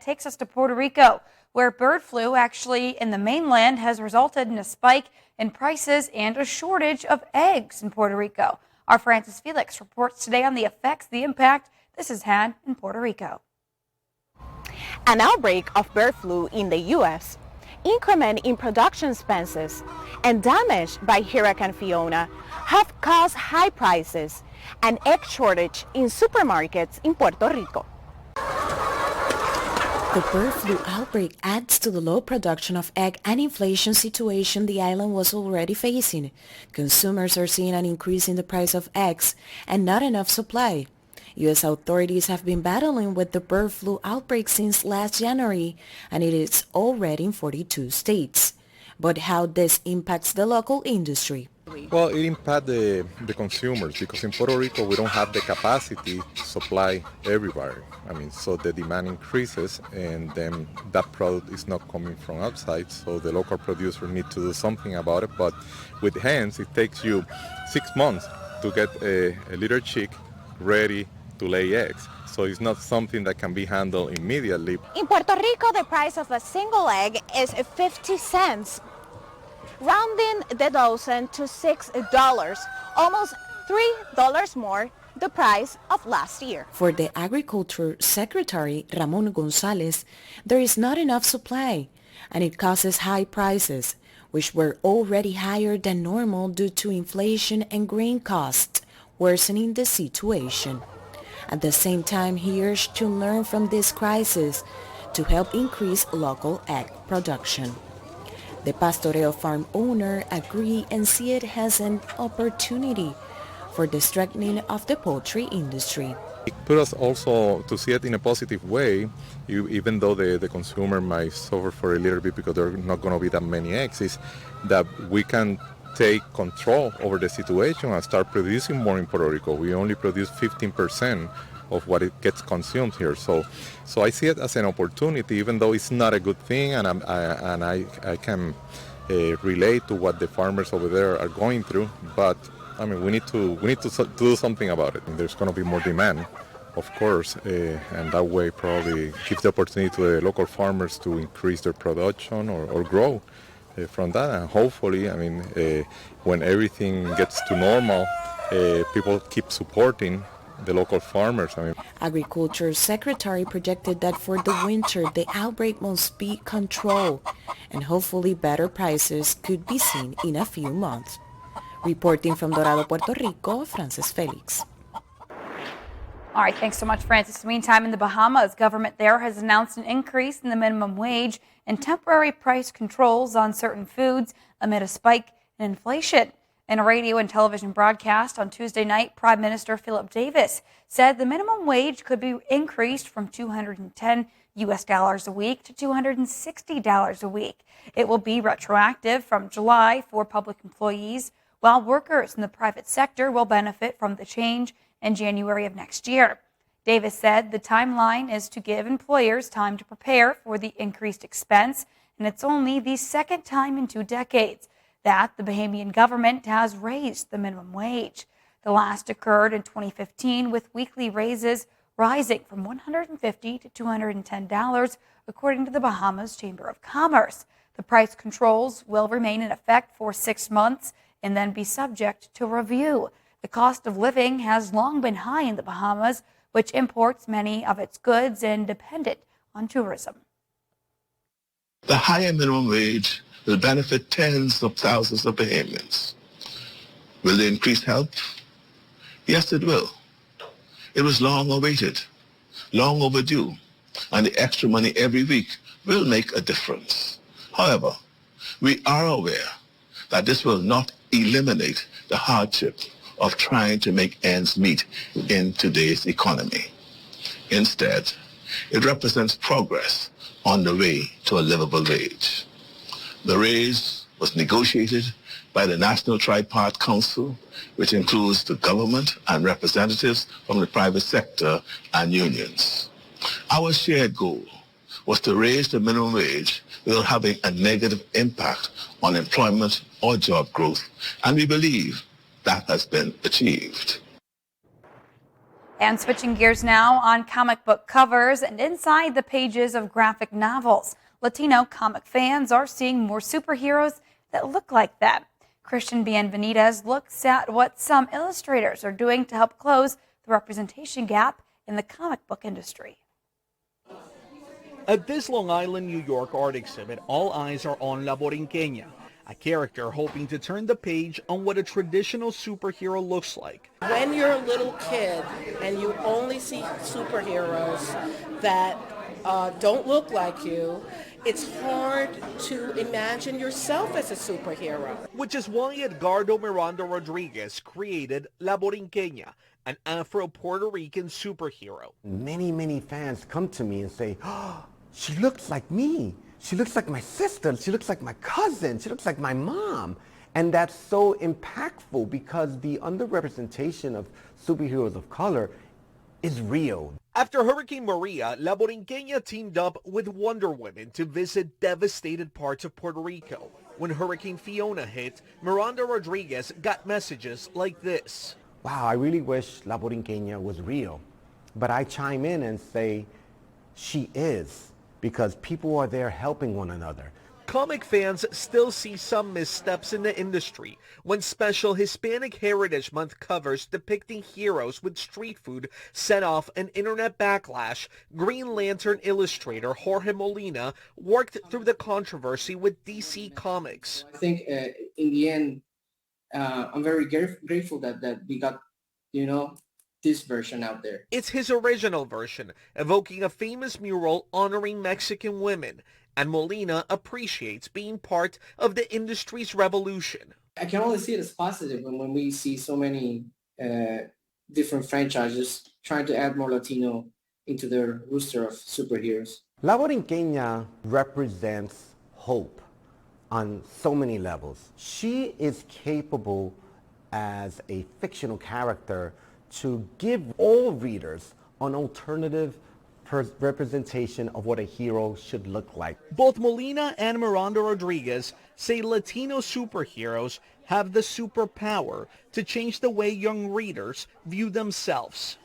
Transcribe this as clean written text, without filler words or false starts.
Takes us to Puerto Rico, where bird flu actually in the mainland has resulted in a spike in prices and a shortage of eggs in Puerto Rico. Our Francis Felix reports today on the effects, the impact this has had in Puerto Rico. An outbreak of bird flu in the U.S., increment in production expenses, and damage by Hurricane Fiona have caused high prices and egg shortage in supermarkets in Puerto Rico. The bird flu outbreak adds to the low production of egg and inflation situation the island was already facing. Consumers are seeing an increase in the price of eggs and not enough supply. U.S. authorities have been battling with the bird flu outbreak since last January, and it is already in 42 states. But how this impacts the local industry? Well, it impacts the consumers because in Puerto Rico we don't have the capacity to supply everybody. So the demand increases and then that product is not coming from outside, so the local producer needs to do something about it. But with hens, it takes you 6 months to get a little chick ready to lay eggs. So it's not something that can be handled immediately. In Puerto Rico, the price of a single egg is 50 cents. Rounding the dozen to $6, almost $3 more the price of last year. For the Agriculture Secretary, Ramon Gonzalez, there is not enough supply, and it causes high prices, which were already higher than normal due to inflation and grain costs, worsening the situation. At the same time, he urged to learn from this crisis to help increase local egg production. The Pastoreo farm owner agree and see it as an opportunity for the strengthening of the poultry industry. It put us also to see it in a positive way, even though the consumer might suffer for a little bit because there are not going to be that many eggs, is that we can take control over the situation and start producing more in Puerto Rico. We only produce 15% of what it gets consumed here. So I see it as an opportunity, even though it's not a good thing, and I can relate to what the farmers over there are going through. But we need to do something about it. There's going to be more demand, of course, and that way probably gives the opportunity to the local farmers to increase their production or grow from that. And hopefully, when everything gets to normal, people keep supporting the local farmers. Agriculture Secretary projected that for the winter the outbreak must be controlled and hopefully better prices could be seen in a few months. Reporting from Dorado, Puerto Rico, Francis Felix. All right, thanks so much, Francis. Meantime, in the Bahamas, government there has announced an increase in the minimum wage and temporary price controls on certain foods amid a spike in inflation. In a radio and television broadcast on Tuesday night, Prime Minister Philip Davis said the minimum wage could be increased from $210 a week to $260 a week. It will be retroactive from July for public employees, while workers in the private sector will benefit from the change in January of next year. Davis said the timeline is to give employers time to prepare for the increased expense, and it's only the second time in 2 decades that the Bahamian government has raised the minimum wage. The last occurred in 2015, with weekly raises rising from $150 to $210, according to the Bahamas Chamber of Commerce. The price controls will remain in effect for 6 months and then be subject to review. The cost of living has long been high in the Bahamas, which imports many of its goods and dependent on tourism. The higher minimum wage will benefit tens of thousands of Bahamians. Will the increase help? Yes, it will. It was long awaited, long overdue, and the extra money every week will make a difference. However, we are aware that this will not eliminate the hardship of trying to make ends meet in today's economy. Instead, it represents progress on the way to a livable wage. The raise was negotiated by the National Tripart Council, which includes the government and representatives from the private sector and unions. Our shared goal was to raise the minimum wage without having a negative impact on employment or job growth, and we believe that has been achieved. And switching gears now on comic book covers and inside the pages of graphic novels. Latino comic fans are seeing more superheroes that look like them. Christian Bienvenides looks at what some illustrators are doing to help close the representation gap in the comic book industry. At this Long Island, New York art exhibit, all eyes are on La Borinqueña, a character hoping to turn the page on what a traditional superhero looks like. When you're a little kid and you only see superheroes that don't look like you, it's hard to imagine yourself as a superhero. Which is why Edgardo Miranda Rodriguez created La Borinqueña, an Afro-Puerto Rican superhero. Many fans come to me and say, oh, she looks like me. She looks like my sister. She looks like my cousin. She looks like my mom. And that's so impactful because the underrepresentation of superheroes of color is real. After Hurricane Maria, La Borinqueña teamed up with Wonder Woman to visit devastated parts of Puerto Rico. When Hurricane Fiona hit, Miranda Rodriguez got messages like this. Wow, I really wish La Borinqueña was real. But I chime in and say, she is, because people are there helping one another. Comic fans still see some missteps in the industry when special Hispanic Heritage Month covers depicting heroes with street food set off an internet backlash. Green Lantern illustrator Jorge Molina worked through the controversy with DC Comics. I think in the end, I'm very grateful that we got, this version out there. It's his original version, evoking a famous mural honoring Mexican women. And Molina appreciates being part of the industry's revolution. I can only see it as positive when we see so many different franchises trying to add more Latino into their roster of superheroes. La Borinqueña represents hope on so many levels. She is capable as a fictional character to give all readers an alternative representation of what a hero should look like. Both Molina and Miranda Rodriguez say Latino superheroes have the superpower to change the way young readers view themselves.